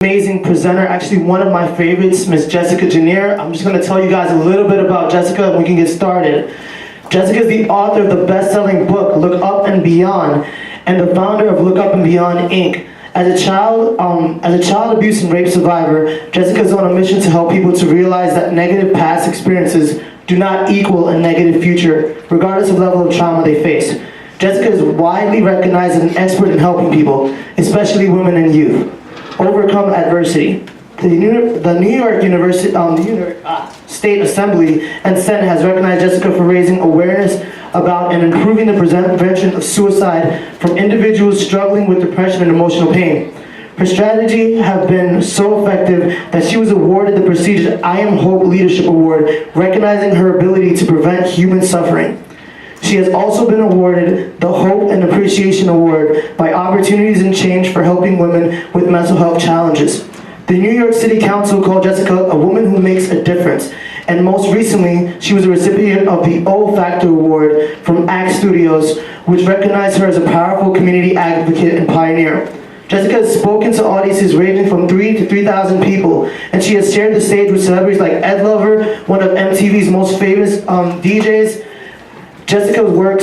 Amazing presenter, actually one of my favorites, Miss Jessica Janier. I'm just going to tell you guys a little bit about Jessica and we can get started. Jessica is the author of the best-selling book, Look Up and Beyond, and the founder of Look Up and Beyond, Inc. As a child abuse and rape survivor, Jessica is on a mission to help people to realize that negative past experiences do not equal a negative future, regardless of the level of trauma they face. Jessica is widely recognized as an expert in helping people, especially women and youth, overcome adversity. The New York State Assembly and Senate has recognized Jessica for raising awareness about and improving the prevention of suicide from individuals struggling with depression and emotional pain. Her strategy has been so effective that she was awarded the prestigious I Am Hope Leadership Award, recognizing her ability to prevent human suffering. She has also been awarded the Hope and Appreciation Award by Opportunities and Change for helping women with mental health challenges. The New York City Council called Jessica a woman who makes a difference, and most recently, she was a recipient of the O Factor Award from ACT Studios, which recognized her as a powerful community advocate and pioneer. Jessica has spoken to audiences ranging from 3,000 to 3,000 people, and she has shared the stage with celebrities like Ed Lover, one of MTV's most famous DJs. Jessica's work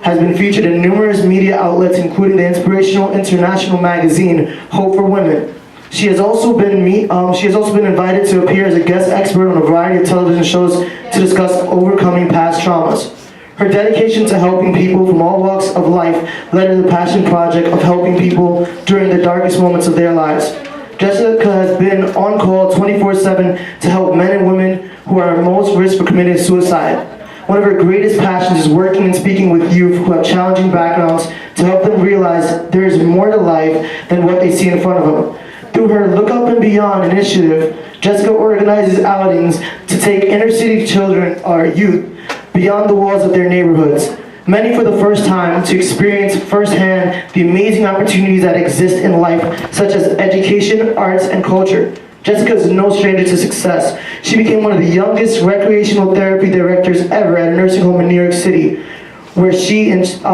has been featured in numerous media outlets, including the inspirational international magazine Hope for Women. She has also been invited to appear as a guest expert on a variety of television shows to discuss overcoming past traumas. Her dedication to helping people from all walks of life led to the passion project of helping people during the darkest moments of their lives. Jessica has been on call 24/7 to help men and women who are at most risk for committing suicide. One of her greatest passions is working and speaking with youth who have challenging backgrounds to help them realize there is more to life than what they see in front of them. Through her Look Up and Beyond initiative, Jessica organizes outings to take inner city children or youth beyond the walls of their neighborhoods, many for the first time, to experience firsthand the amazing opportunities that exist in life, such as education, arts, and culture. Jessica is no stranger to success. She became one of the youngest recreational therapy directors ever at a nursing home in New York City, where she ensured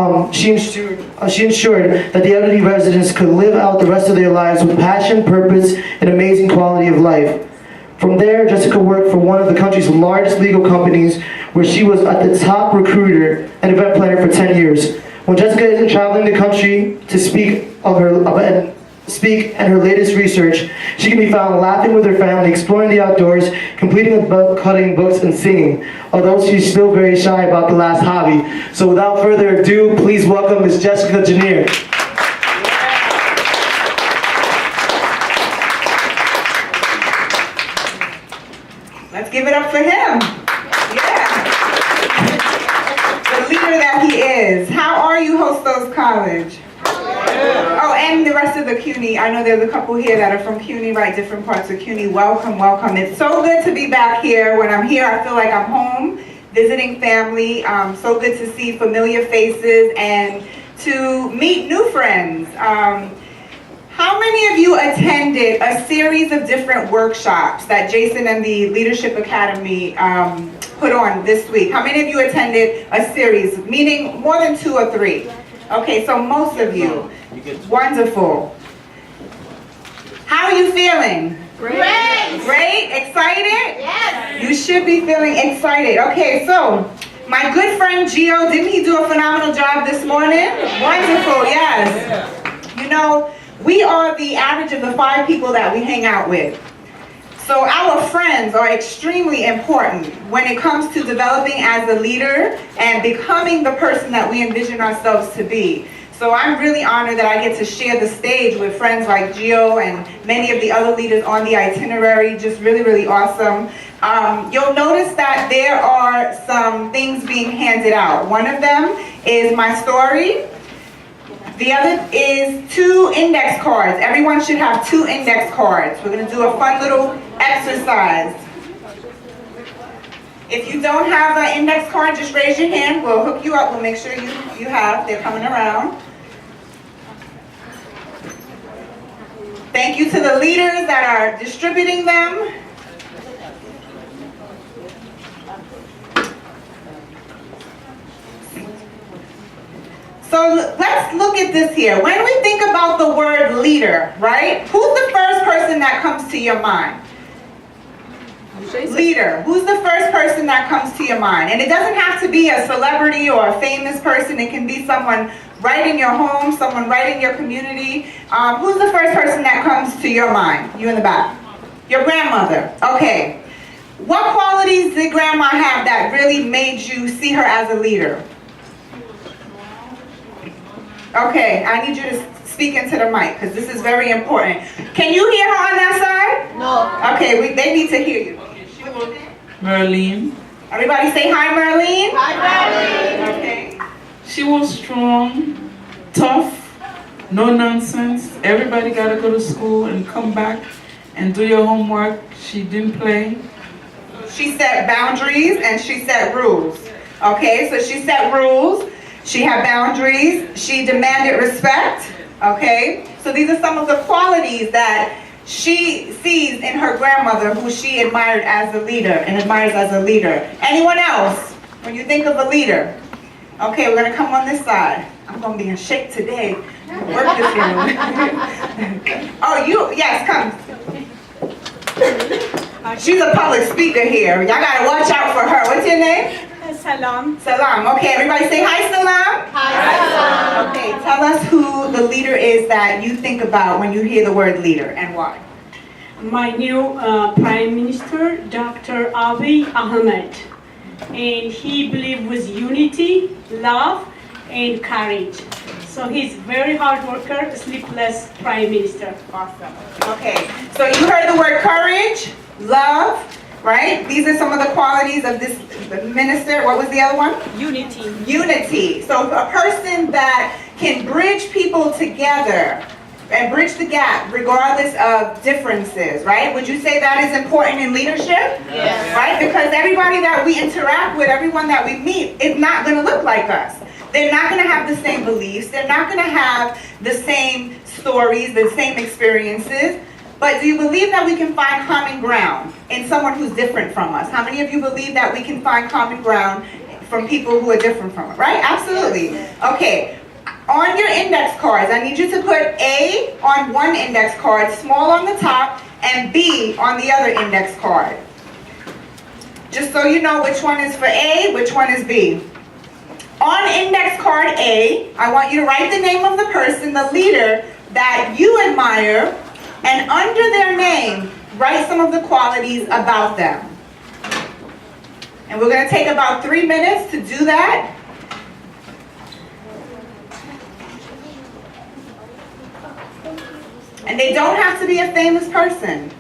that the elderly residents could live out the rest of their lives with passion, purpose, and amazing quality of life. From there, Jessica worked for one of the country's largest legal companies, where she was at the top recruiter and event planner for 10 years. When Jessica isn't traveling the country to speak and her latest research, she can be found laughing with her family, exploring the outdoors, completing cutting books, and singing, although she's still very shy about the last hobby. So without further ado, please welcome Ms. Jessica Janier. Let's give it up for him. Yeah. The leader that he is. How are you, Hostos College? Oh, and the rest of the CUNY. I know there's a couple here that are from CUNY, right? Different parts of CUNY. Welcome, welcome. It's so good to be back here. When I'm here, I feel like I'm home, visiting family. So good to see familiar faces and to meet new friends. How many of you attended a series of different workshops that Jason and the Leadership Academy put on this week? How many of you attended a series, meaning more than 2 or 3? Okay, so most of you. Wonderful. How are you feeling? Great. Great? Excited? Yes. You should be feeling excited. Okay, so my good friend Gio, didn't he do a phenomenal job this morning? Wonderful, yes. You know, we are the average of the 5 people that we hang out with. So our friends are extremely important when it comes to developing as a leader and becoming the person that we envision ourselves to be. So I'm really honored that I get to share the stage with friends like Gio and many of the other leaders on the itinerary. Just really, really awesome. You'll notice that there are some things being handed out. One of them is my story. The other is 2 index cards. Everyone should have 2 index cards. We're going to do a fun little exercise. If you don't have an index card, just raise your hand. We'll hook you up. We'll make sure you have. They're coming around. Thank you to the leaders that are distributing them. So let's look at this here. When we think about the word leader, right? Who's the first person that comes to your mind? Leader. Who's the first person that comes to your mind? And it doesn't have to be a celebrity or a famous person. It can be someone right in your home, someone right in your community. Who's the first person that comes to your mind? You in the back. Your grandmother. Okay. What qualities did grandma have that really made you see her as a leader? Okay, I need you to speak into the mic because this is very important. Can you hear her on that side? No. Okay, they need to hear you. Merlene. Everybody say hi, Merlene. Hi, Marlene. Okay. She was strong, tough, no nonsense. Everybody got to go to school and come back and do your homework. She didn't play. She set boundaries and she set rules. Okay, so she set rules. She had boundaries. She demanded respect. Okay, so these are some of the qualities that she sees in her grandmother, who she admired as a leader and admires as a leader. Anyone else, when you think of a leader? Okay, we're going to come on this side. I'm going to be in shape today. Work this here. Oh, you, yes, come. She's a public speaker here. Y'all got to watch out for her. What's your name? Salam. Salam. Okay, everybody say hi, Salam. Hi, Salam. Okay, tell us who the leader is that you think about when you hear the word leader and why. My new Prime Minister, Dr. Abiy Ahmed. And he believes with unity, love, and courage. So he's very hard worker, sleepless Prime Minister. Awesome. Okay, so you heard the word courage, love, right? These are some of the qualities of this minister. What was the other one? Unity. Unity. So a person that can bridge people together and bridge the gap regardless of differences, right? Would you say that is important in leadership? Yes. Right? Because everybody that we interact with, everyone that we meet, is not going to look like us. They're not going to have the same beliefs. They're not going to have the same stories, the same experiences. But do you believe that we can find common ground in someone who's different from us? How many of you believe that we can find common ground from people who are different from us? Right? Absolutely. Okay. On your index cards, I need you to put A on one index card, small on the top, and B on the other index card. Just so you know which one is for A, which one is B. On index card A, I want you to write the name of the person, the leader that you admire, and under their name, write some of the qualities about them. And we're going to take about 3 minutes to do that. And they don't have to be a famous person.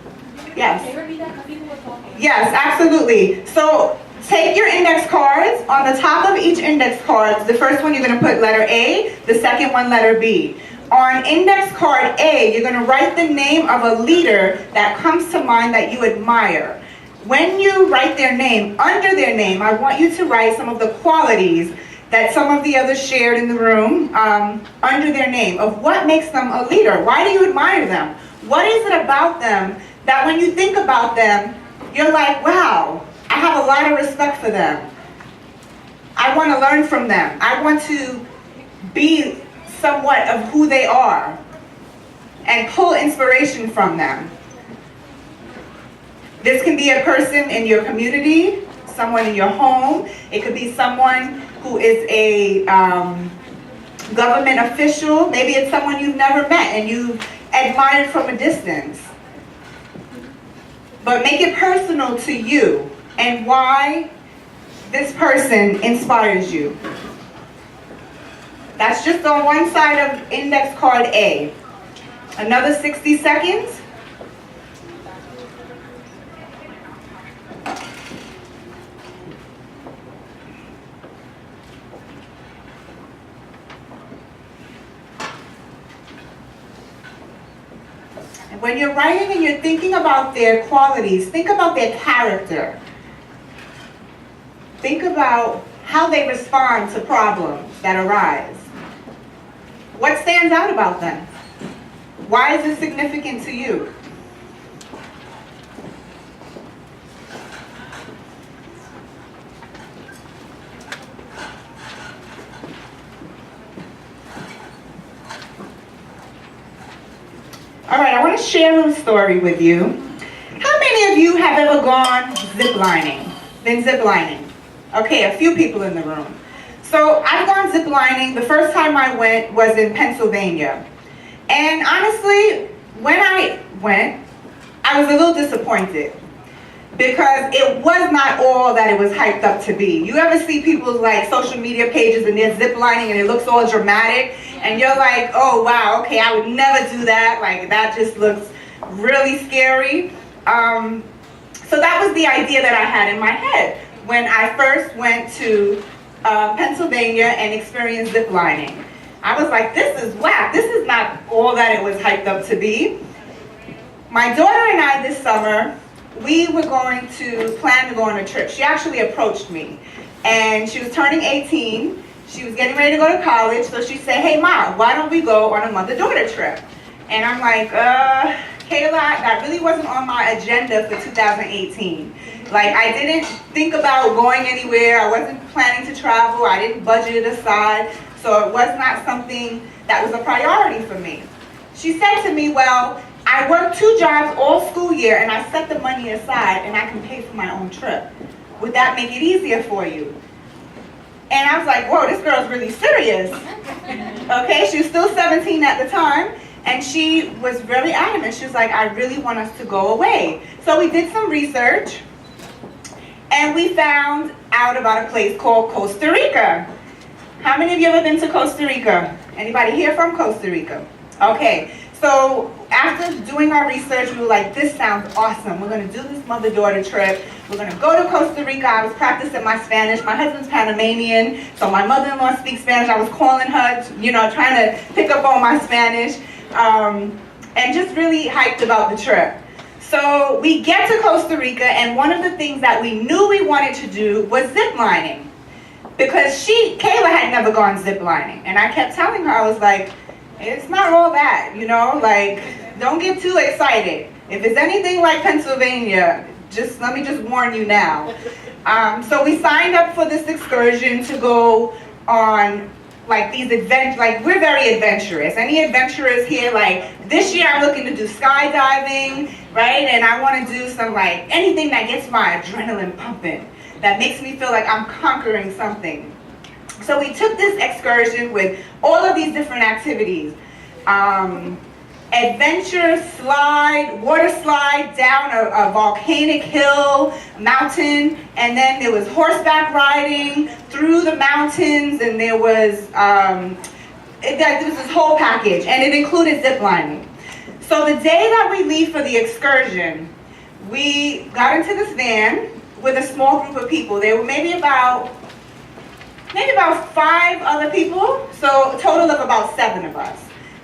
Yes. Yes, absolutely. So take your index cards. On the top of each index card, the first one you're going to put letter A, the second one letter B. On index card A, you're going to write the name of a leader that comes to mind that you admire. When you write their name, under their name, I want you to write some of the qualities that some of the others shared in the room under their name of what makes them a leader. Why do you admire them? What is it about them that when you think about them, you're like, wow, I have a lot of respect for them. I want to learn from them. I want to be somewhat of who they are and pull inspiration from them. This can be a person in your community, someone in your home. It could be someone who is a government official. Maybe it's someone you've never met and you've admired from a distance. But make it personal to you and why this person inspires you. That's just on one side of index card A. Another 60 seconds. And when you're writing and you're thinking about their qualities, think about their character. Think about how they respond to problems that arise. What stands out about them? Why is it significant to you? I want to share a little story with you. How many of you have ever gone ziplining? Been ziplining? Okay, a few people in the room. So I've gone ziplining. The first time I went was in Pennsylvania. And honestly, when I went, I was a little disappointed because it was not all that it was hyped up to be. You ever see people's like social media pages and they're ziplining and it looks all dramatic and you're like, oh wow, okay, I would never do that. Like that just looks really scary. So that was the idea that I had in my head when I first went to Pennsylvania and experienced ziplining. I was like, this is whack. This is not all that it was hyped up to be. My daughter and I this summer, we were going to plan to go on a trip. She actually approached me and she was turning 18. She was getting ready to go to college. So she said, hey Mom, why don't we go on a mother-daughter trip? And I'm like, Kayla, that really wasn't on my agenda for 2018. Like I didn't think about going anywhere. I wasn't planning to travel. I didn't budget it aside. So it was not something that was a priority for me. She said to me, well, I work 2 jobs all school year and I set the money aside and I can pay for my own trip. Would that make it easier for you? And I was like, whoa, this girl's really serious. Okay, she was still 17 at the time and she was very adamant. She was like, I really want us to go away. So we did some research and we found out about a place called Costa Rica. How many of you ever been to Costa Rica? Anybody here from Costa Rica? Okay, so after doing our research, we were like, this sounds awesome. We're going to do this mother-daughter trip. We're going to go to Costa Rica. I was practicing my Spanish. My husband's Panamanian, so my mother-in-law speaks Spanish. I was calling her, you know, trying to pick up on my Spanish, and just really hyped about the trip. So we get to Costa Rica, and one of the things that we knew we wanted to do was ziplining. Because Kayla had never gone ziplining. And I kept telling her, I was like, it's not all that, you know, like, don't get too excited. If it's anything like Pennsylvania, let me just warn you now. So we signed up for this excursion to go on like these adventures, like we're very adventurous. Any adventurers here, like this year I'm looking to do skydiving, right? And I want to do some like anything that gets my adrenaline pumping, that makes me feel like I'm conquering something. So we took this excursion with all of these different activities. Adventure slide, water slide down a volcanic hill, mountain, and then there was horseback riding through the mountains, and there was this whole package, and it included zip lining. So the day that we leave for the excursion, we got into this van with a small group of people. There were maybe about 5 other people, so a total of about 7 of us.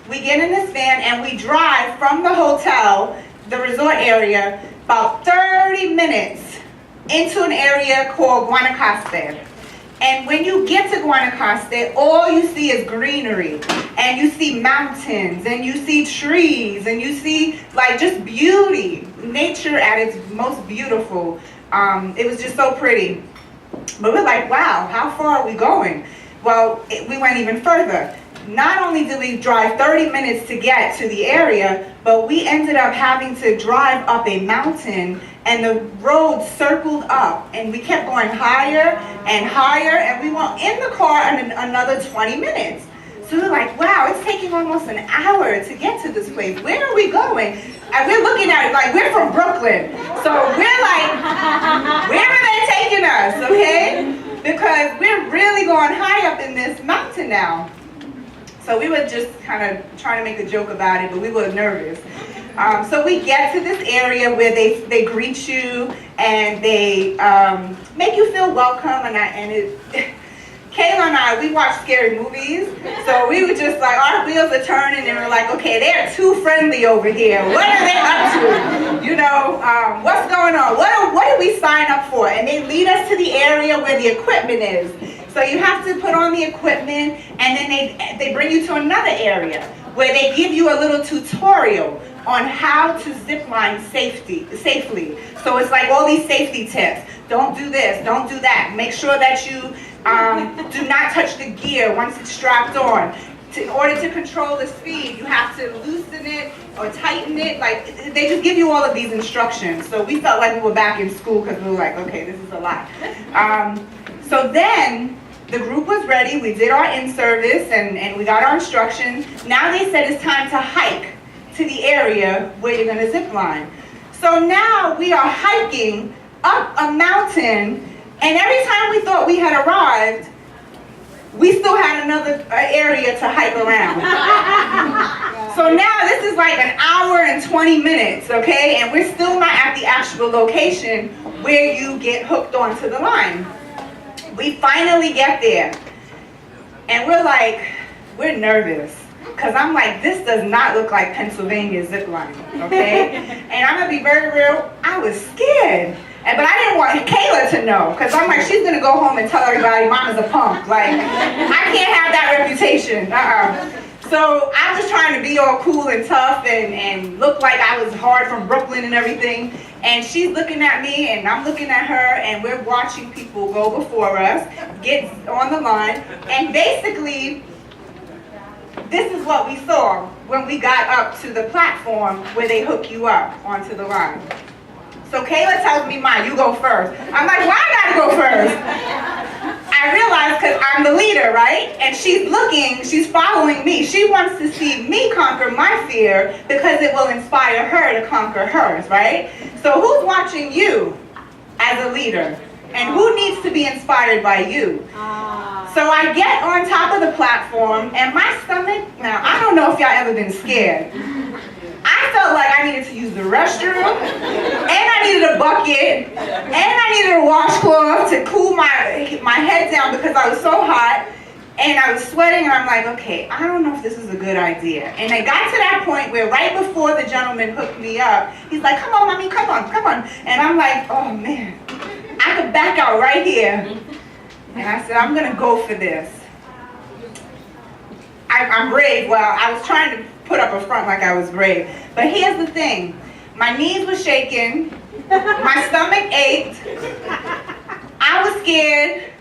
We get in this van and we drive from the hotel, the resort area, about 30 minutes into an area called Guanacaste. And when you get to Guanacaste, all you see is greenery, and you see mountains, and you see trees, and you see like just beauty, nature at its most beautiful. It was just so pretty. But we're like, wow, how far are we going? Well, we went even further. Not only did we drive 30 minutes to get to the area, but we ended up having to drive up a mountain, and the road circled up, and we kept going higher and higher, and we were in the car in another 20 minutes. So we're like, wow, it's taking almost an hour to get to this place. Where are we going? And we're looking at it like we're from Brooklyn. So we're like, where are they taking us, okay? Because we're really going high up in this mountain now. So we were just kind of trying to make a joke about it, but we were nervous. So we get to this area where they greet you and they make you feel welcome, Kayla and I, we watch scary movies, so we were just like, our wheels are turning, and we're like, okay, they're too friendly over here. What are they up to? You know, what's going on? What did we sign up for? And they lead us to the area where the equipment is. So you have to put on the equipment, and then they bring you to another area where they give you a little tutorial on how to zip line safely. So it's like all these safety tips. Don't do this, don't do that. Make sure that you do not touch the gear once it's strapped on. in order to control the speed, you have to loosen it or tighten it. Like, they just give you all of these instructions. So we felt like we were back in school because we were like, okay, this is a lot. So then the group was ready. We did our in-service and we got our instructions. Now they said it's time to hike to the area where you're going to zip line. So now we are hiking up a mountain, and every time we thought we had arrived, we still had another area to hike around. So now this is like an hour and 20 minutes, okay? And we're still not at the actual location where you get hooked onto the line. We finally get there, and we're nervous. Because I'm like, this does not look like Pennsylvania zip line, okay? And I'm going to be very real, I was scared. But I didn't want Kayla to know, because I'm like, she's going to go home and tell everybody Mama's a punk. Like, I can't have that reputation. So I was trying to be all cool and tough and look like I was hard from Brooklyn and everything. And she's looking at me, and I'm looking at her, and we're watching people go before us, get on the line, and basically, this is what we saw when we got up to the platform where they hook you up onto the line. So Kayla tells me, Ma, you go first. I'm like, why I gotta go first? I realize because I'm the leader, right? And she's looking, she's following me. She wants to see me conquer my fear because it will inspire her to conquer hers, right? So who's watching you as a leader? And who needs to be inspired by you? So I get on top of the platform, and my stomach, now I don't know if y'all ever been scared. I felt like I needed to use the restroom, and I needed a bucket, and I needed a washcloth to cool my head down because I was so hot, and I was sweating, and I'm like, okay, I don't know if this is a good idea. And I got to that point where right before the gentleman hooked me up, he's like, come on, mommy, come on. And I'm like, oh man, I could back out right here. And I said, I'm gonna go for this. I'm brave. Well, I was trying to put up a front like I was brave. But here's the thing. My knees were shaking. My stomach ached. I was scared.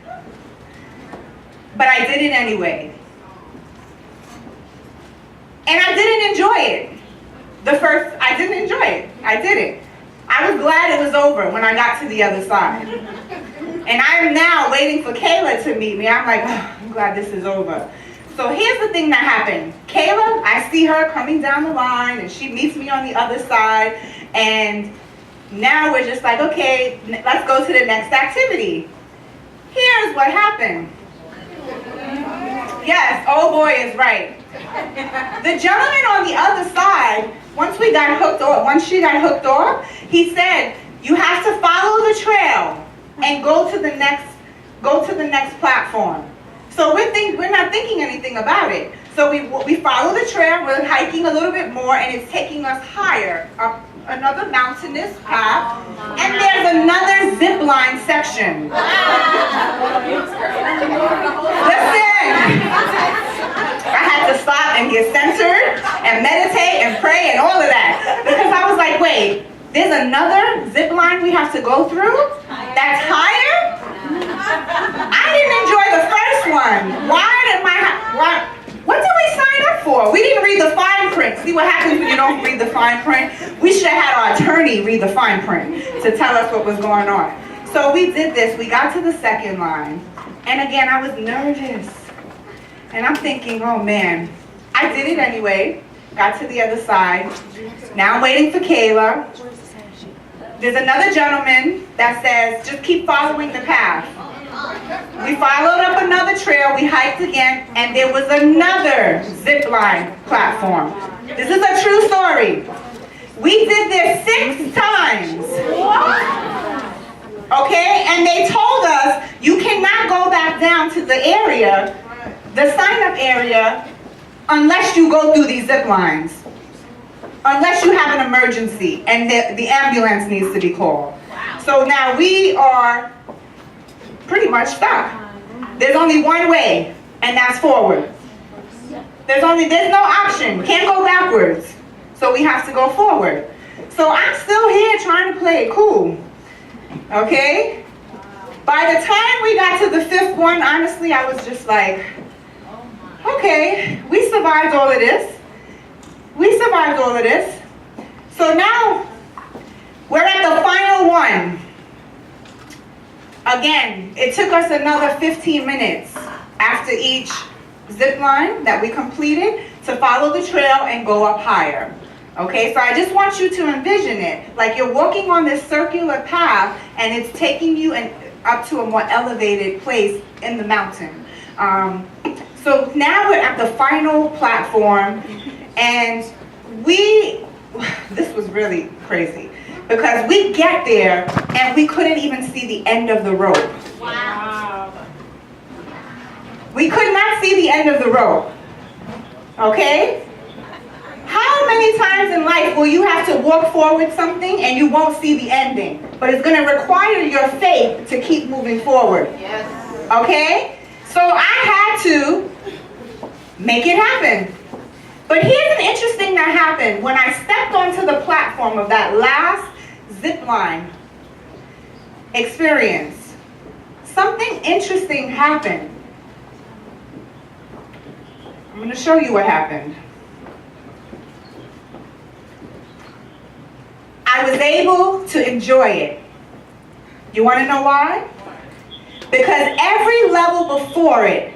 But I did it anyway. And I didn't enjoy it. I didn't enjoy it. I did it. I was glad it was over when I got to the other side. And I am now waiting for Kayla to meet me. I'm like, oh, I'm glad this is over. So here's the thing that happened. Kayla, I see her coming down the line, and she meets me on the other side. And now we're just like, okay, let's go to the next activity. Here's what happened. Yes, oh boy is right. The gentleman on the other side, once she got hooked off, he said, you have to follow the trail and go to the next platform. So we're not thinking anything about it. So we follow the trail, we're hiking a little bit more, and it's taking us higher up another mountainous path, and there's another zip line section. Listen, I had to stop and get centered and meditate and pray and all of that, because I was like, wait, there's another zip line we have to go through that's higher? I didn't enjoy the first one. What did we sign up for? We didn't read the fine print. See what happens when you don't read the fine print? We should have had our attorney read the fine print to tell us what was going on. So we did this. We got to the second line. And again, I was nervous. And I'm thinking, oh man, I did it anyway. Got to the other side. Now I'm waiting for Kayla. There's another gentleman that says, just keep following the path. We followed up another trail, we hiked again, and there was another zip line platform. This is a true story. We did this 6 times. Okay, and they told us you cannot go back down to the area, the sign-up area, unless you go through these zip lines. Unless you have an emergency and the ambulance needs to be called. So now we are pretty much stuck. There's only one way, and that's forward. There's no option. Can't go backwards. So we have to go forward. So I'm still here trying to play it cool. Okay? By the time we got to the 5th one, honestly, I was just like, Okay, we survived all of this. We survived all of this. So now, we're at the final one. Again, it took us another 15 minutes after each zip line that we completed to follow the trail and go up higher. Okay, so I just want you to envision it. Like you're walking on this circular path and it's taking you up to a more elevated place in the mountain. So now we're at the final platform, and this was really crazy because we get there and we couldn't even see the end of the rope. Wow. We could not see the end of the rope. Okay? How many times in life will you have to walk forward something and you won't see the ending? But it's going to require your faith to keep moving forward. Yes. Okay? So I had to make it happen. But here's an interesting that happened. When I stepped onto the platform of that last zip line experience, something interesting happened. I'm going to show you what happened. I was able to enjoy it. You want to know why? Because every level before it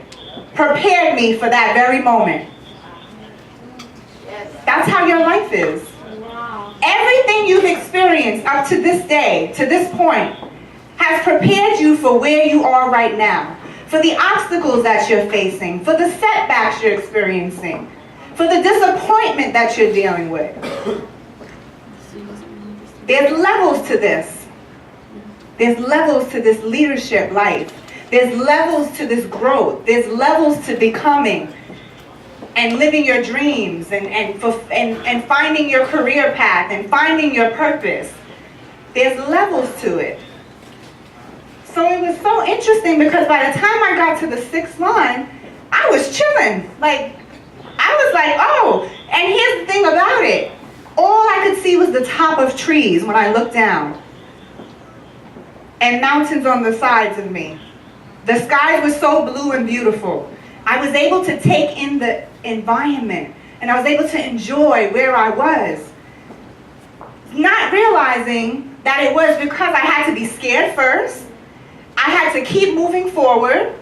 prepared me for that very moment. Yes. That's how your life is. Wow. Everything you've experienced up to this day, to this point, has prepared you for where you are right now, for the obstacles that you're facing, for the setbacks you're experiencing, for the disappointment that you're dealing with. There's levels to this. There's levels to this leadership life. There's levels to this growth. There's levels to becoming and living your dreams and finding your career path and finding your purpose. There's levels to it. So it was so interesting because by the time I got to the 6th line, I was chilling. Like, I was like, oh, and here's the thing about it. All I could see was the top of trees when I looked down. And mountains on the sides of me. The skies were so blue and beautiful. I was able to take in the environment. And I was able to enjoy where I was. Not realizing that it was because I had to be scared first. I had to keep moving forward.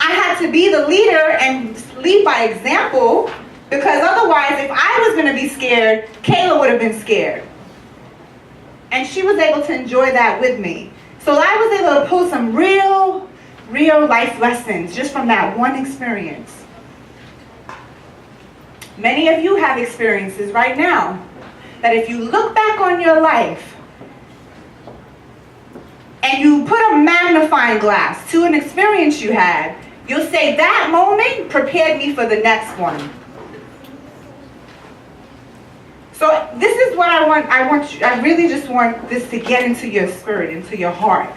I had to be the leader and lead by example, because otherwise, if I was going to be scared, Kayla would have been scared. And she was able to enjoy that with me. So I was able to pull some real life lessons just from that one experience. Many of you have experiences right now that if you look back on your life, and you put a magnifying glass to an experience you had, you'll say that moment prepared me for the next one. So this is what I want. I really just want this to get into your spirit, into your heart.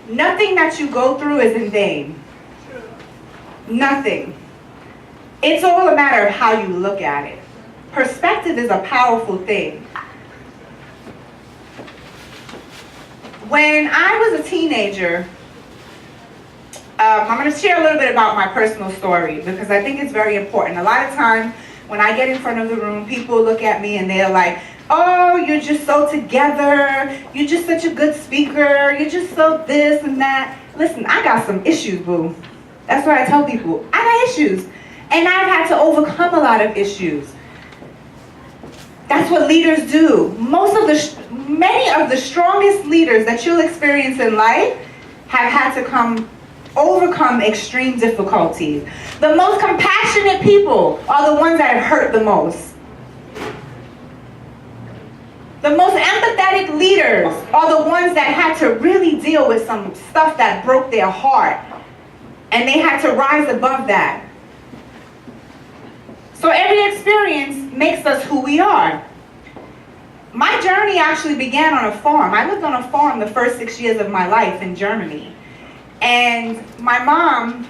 Nothing that you go through is in vain. Nothing. It's all a matter of how you look at it. Perspective is a powerful thing. When I was a teenager, I'm going to share a little bit about my personal story because I think it's very important. A lot of times when I get in front of the room, people look at me and they're like, oh, you're just so together. You're just such a good speaker. You're just so this and that. Listen, I got some issues, boo. That's what I tell people. I got issues. And I've had to overcome a lot of issues. That's what leaders do. Many of the strongest leaders that you'll experience in life have had to overcome extreme difficulties. The most compassionate people are the ones that have hurt the most. The most empathetic leaders are the ones that had to really deal with some stuff that broke their heart. And they had to rise above that. So every experience makes us who we are. My journey actually began on a farm. I lived on a farm the first 6 years of my life in Germany. And my mom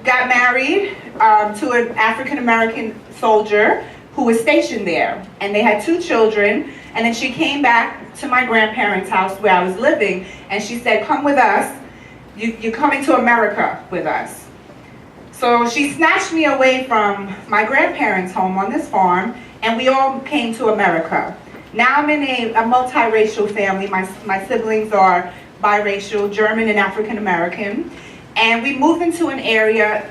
got married to an African-American soldier who was stationed there. And they had 2 children. And then she came back to my grandparents' house where I was living. And she said, come with us. you're coming to America with us. So she snatched me away from my grandparents' home on this farm, and we all came to America. Now I'm in a multiracial family. My siblings are biracial, German and African American. And we moved into an area,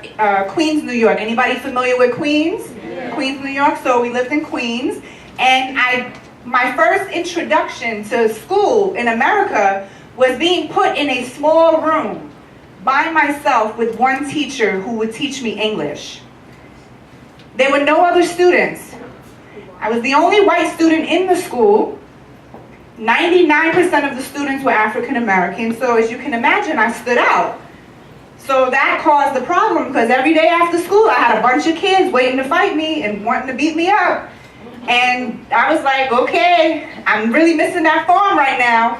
Queens, New York. Anybody familiar with Queens? Yeah. Queens, New York. So we lived in Queens. And my first introduction to school in America was being put in a small room by myself with one teacher who would teach me English. There were no other students. I was the only white student in the school. 99% of the students were African American, so as you can imagine, I stood out. So that caused the problem, because every day after school I had a bunch of kids waiting to fight me and wanting to beat me up. And I was like, okay, I'm really missing that farm right now.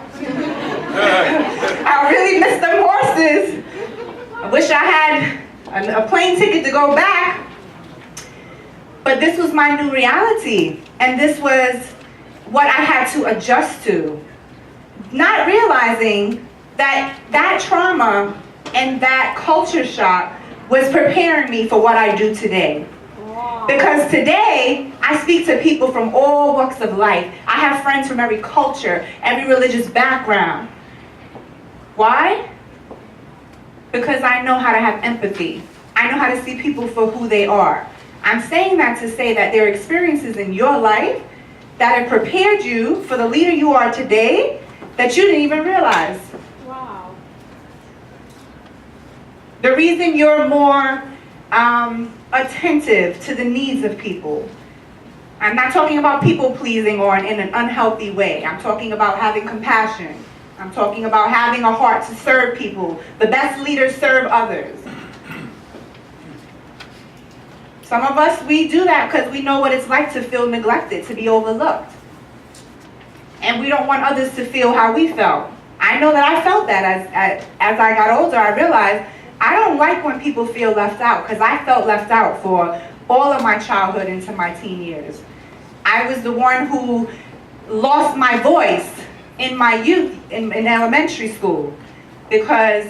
I really miss them horses. I wish I had a plane ticket to go back. But this was my new reality, and this was what I had to adjust to. Not realizing that that trauma and that culture shock was preparing me for what I do today. Because today, I speak to people from all walks of life. I have friends from every culture, every religious background. Why? Because I know how to have empathy. I know how to see people for who they are. I'm saying that to say that there are experiences in your life that have prepared you for the leader you are today that you didn't even realize. Wow. The reason you're more attentive to the needs of people. I'm not talking about people pleasing or in an unhealthy way. I'm talking about having compassion. I'm talking about having a heart to serve people. The best leaders serve others. Some of us, we do that because we know what it's like to feel neglected, to be overlooked. And we don't want others to feel how we felt. I know that I felt that as I got older. I realized I don't like when people feel left out, because I felt left out for all of my childhood into my teen years. I was the one who lost my voice in my youth in elementary school, because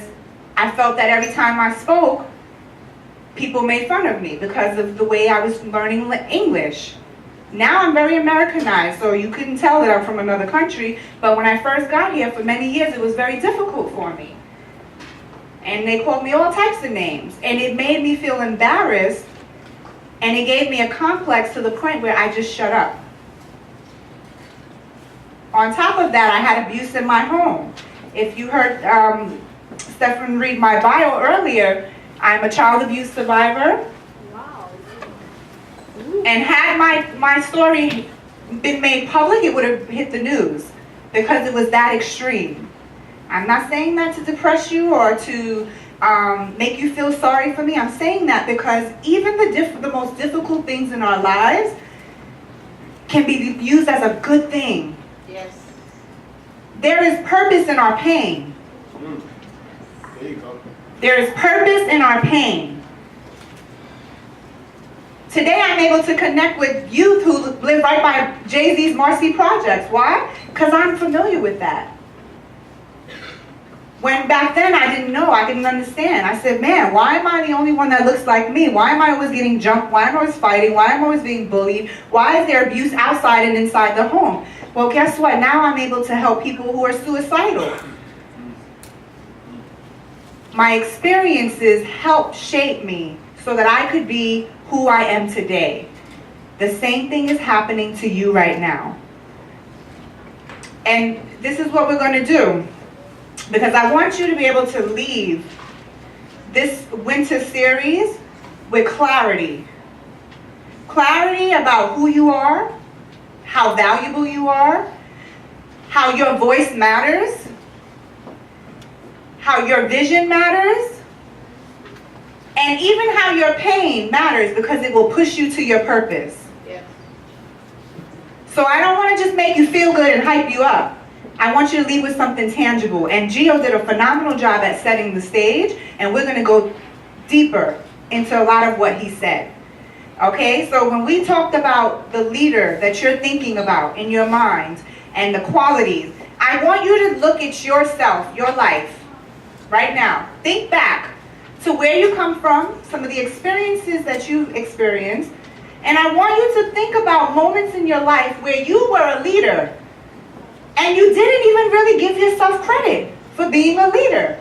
I felt that every time I spoke, people made fun of me because of the way I was learning English. Now I'm very Americanized, so you couldn't tell that I'm from another country, but when I first got here for many years, it was very difficult for me. And they called me all types of names, and it made me feel embarrassed, and it gave me a complex to the point where I just shut up. On top of that, I had abuse in my home. If you heard Stephen read my bio earlier, I'm a child abuse survivor. Wow. And had my story been made public, it would have hit the news, because it was that extreme. I'm not saying that to depress you or to make you feel sorry for me. I'm saying that because even the most difficult things in our lives can be used as a good thing. Yes. There is purpose in our pain. There you go. There is purpose in our pain. Today I'm able to connect with youth who live right by Jay-Z's Marcy Projects. Why? Because I'm familiar with that. When back then I didn't know, I didn't understand. I said, man, why am I the only one that looks like me? Why am I always getting jumped? Why am I always fighting? Why am I always being bullied? Why is there abuse outside and inside the home? Well, guess what? Now I'm able to help people who are suicidal. My experiences helped shape me so that I could be who I am today. The same thing is happening to you right now. And this is what we're going to do, because I want you to be able to leave this winter series with clarity. Clarity about who you are, how valuable you are, how your voice matters, how your vision matters, and even how your pain matters, because it will push you to your purpose. Yes. So I don't want to just make you feel good and hype you up. I want you to leave with something tangible. And Gio did a phenomenal job at setting the stage, and we're going to go deeper into a lot of what he said. Okay, so when we talked about the leader that you're thinking about in your mind and the qualities, I want you to look at yourself, your life, right now. Think back to where you come from, some of the experiences that you've experienced, and I want you to think about moments in your life where you were a leader and you didn't even really give yourself credit for being a leader.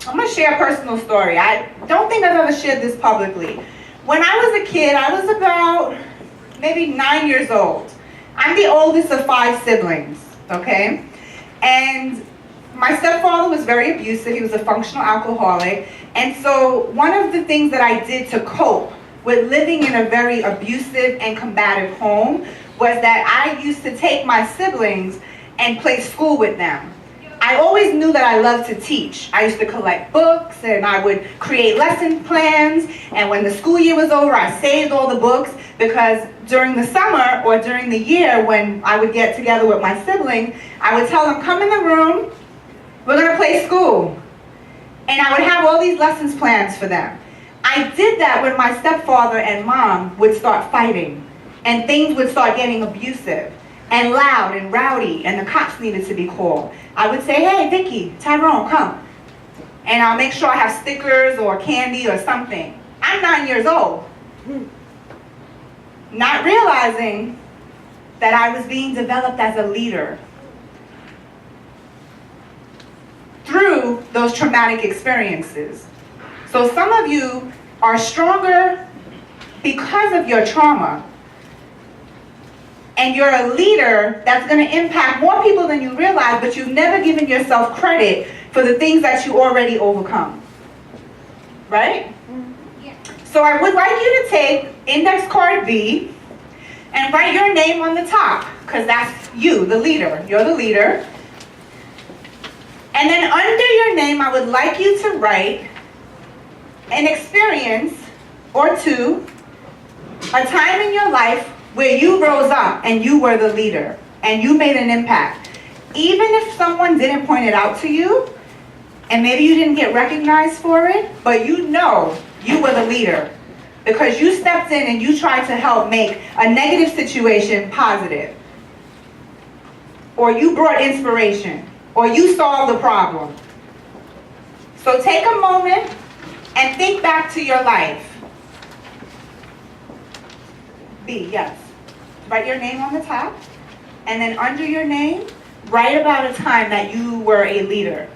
I'm going to share a personal story. I don't think I've ever shared this publicly. When I was a kid, I was about maybe 9 years old. I'm the oldest of 5 siblings, okay? And my stepfather was very abusive. He was a functional alcoholic. And so one of the things that I did to cope with living in a very abusive and combative home was that I used to take my siblings and play school with them. I always knew that I loved to teach. I used to collect books and I would create lesson plans, and when the school year was over, I saved all the books, because during the summer or during the year when I would get together with my siblings, I would tell them, come in the room, we're going to play school. And I would have all these lessons plans for them. I did that when my stepfather and mom would start fighting, and things would start getting abusive and loud and rowdy, and the cops needed to be called. I would say, hey, Vicky, Tyrone, come. And I'll make sure I have stickers or candy or something. I'm 9 years old. Not realizing that I was being developed as a leader through those traumatic experiences. So some of you are stronger because of your trauma. And you're a leader that's going to impact more people than you realize, but you've never given yourself credit for the things that you already overcome. Right? Yeah. So I would like you to take index card B and write your name on the top, because that's you, the leader. You're the leader. And then under your name, I would like you to write an experience or two, a time in your life where you rose up and you were the leader and you made an impact. Even if someone didn't point it out to you, and maybe you didn't get recognized for it, but you know you were the leader because you stepped in and you tried to help make a negative situation positive. Or you brought inspiration, or you solved the problem. So take a moment and think back to your life. B, yes. Write your name on the top, and then under your name, write about a time that you were a leader.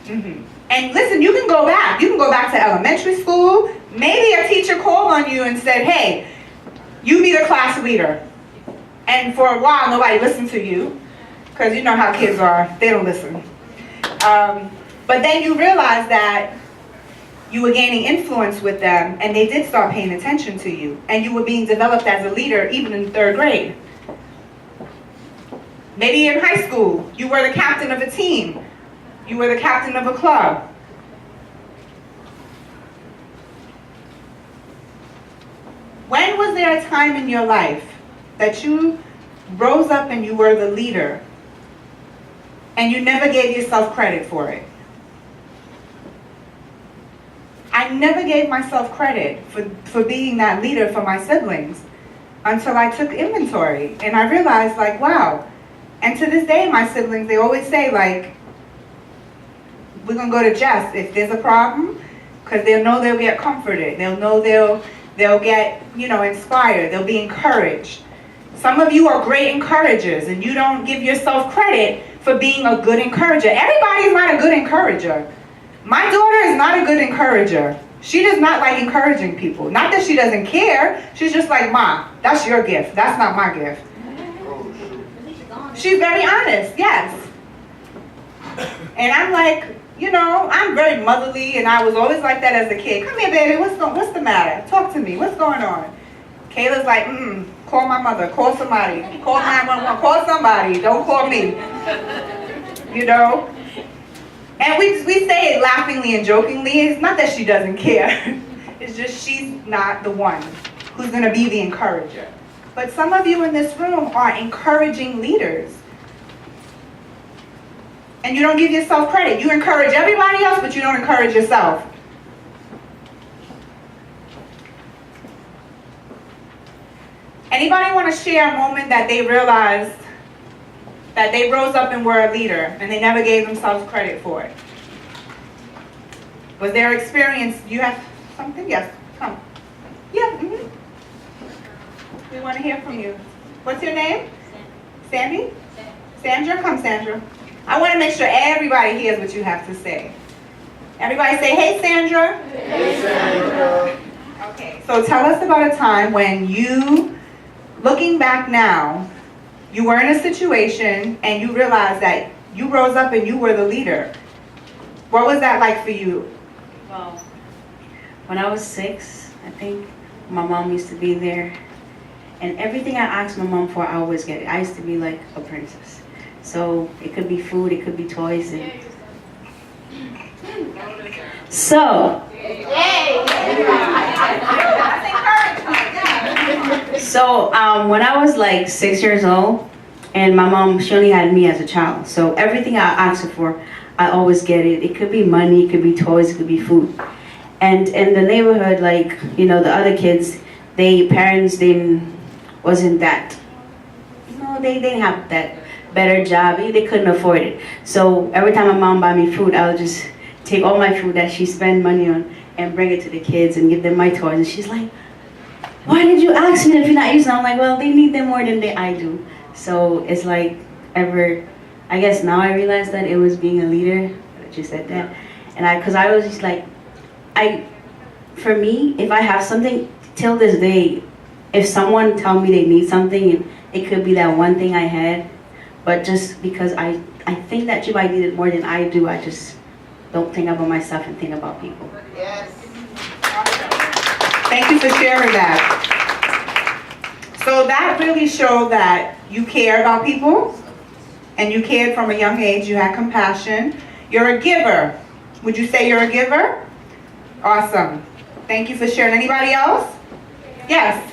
And listen, you can go back. You can go back to elementary school. Maybe a teacher called on you and said, hey, you be the class leader. And for a while, nobody listened to you, because you know how kids are. They don't listen. But then you realize that you were gaining influence with them, and they did start paying attention to you, and you were being developed as a leader even in 3rd grade. Maybe in high school, you were the captain of a team. You were the captain of a club. When was there a time in your life that you rose up and you were the leader, and you never gave yourself credit for it? I never gave myself credit for being that leader for my siblings until I took inventory. And I realized, like, wow. And to this day, my siblings, they always say, like, we're going to go to Jess if there's a problem, because they'll know they'll get comforted. They'll know they'll get, inspired. They'll be encouraged. Some of you are great encouragers, and you don't give yourself credit for being a good encourager. Everybody's not a good encourager. My daughter is not a good encourager. She does not like encouraging people. Not that she doesn't care. She's just like, Ma, that's your gift. That's not my gift. She's very honest, yes. And I'm like, I'm very motherly, and I was always like that as a kid. Come here, baby. What's the matter? Talk to me. What's going on? Kayla's like, call my mother. Call somebody. Call 911. Call somebody. Don't call me. And we say it laughingly and jokingly. It's not that she doesn't care. It's just she's not the one who's going to be the encourager. But some of you in this room are encouraging leaders. And you don't give yourself credit. You encourage everybody else, but you don't encourage yourself. Anybody want to share a moment that they realized that they rose up and were a leader and they never gave themselves credit for it? Was their experience, you have something? Yes, come. Yeah, We want to hear from you. What's your name? Sandy? Sandra? Come, Sandra. I want to make sure everybody hears what you have to say. Everybody say, hey, Sandra. Hey, Sandra. Okay, so tell us about a time when you, looking back now, you were in a situation and you realized that you rose up and you were the leader. What was that like for you? Well, when I was 6, I think, my mom used to be there. And everything I asked my mom for, I always get it. I used to be like a princess. So it could be food, it could be toys. And so when I was like 6 years old, and my mom, she only had me as a child. So everything I asked her for, I always get it. It could be money, it could be toys, it could be food. And in the neighborhood, like, you know, the other kids, parents wasn't that, they didn't have that better job. They couldn't afford it. So every time my mom buy me food, I would just take all my food that she spent money on and bring it to the kids and give them my toys. And she's like, why did you ask me if you're not using them? I'm like, well, they need them more than I do. So it's like I guess now I realize that it was being a leader that you said that. And because I was just like, for me, if I have something, till this day, if someone tell me they need something, and it could be that one thing I had, but just because I think that you might need it more than I do, I just don't think about myself and think about people. Yes. Thank you for sharing that. So that really showed that you care about people, and you cared from a young age. You had compassion. You're a giver. Would you say you're a giver? Awesome. Thank you for sharing. Anybody else? Yes.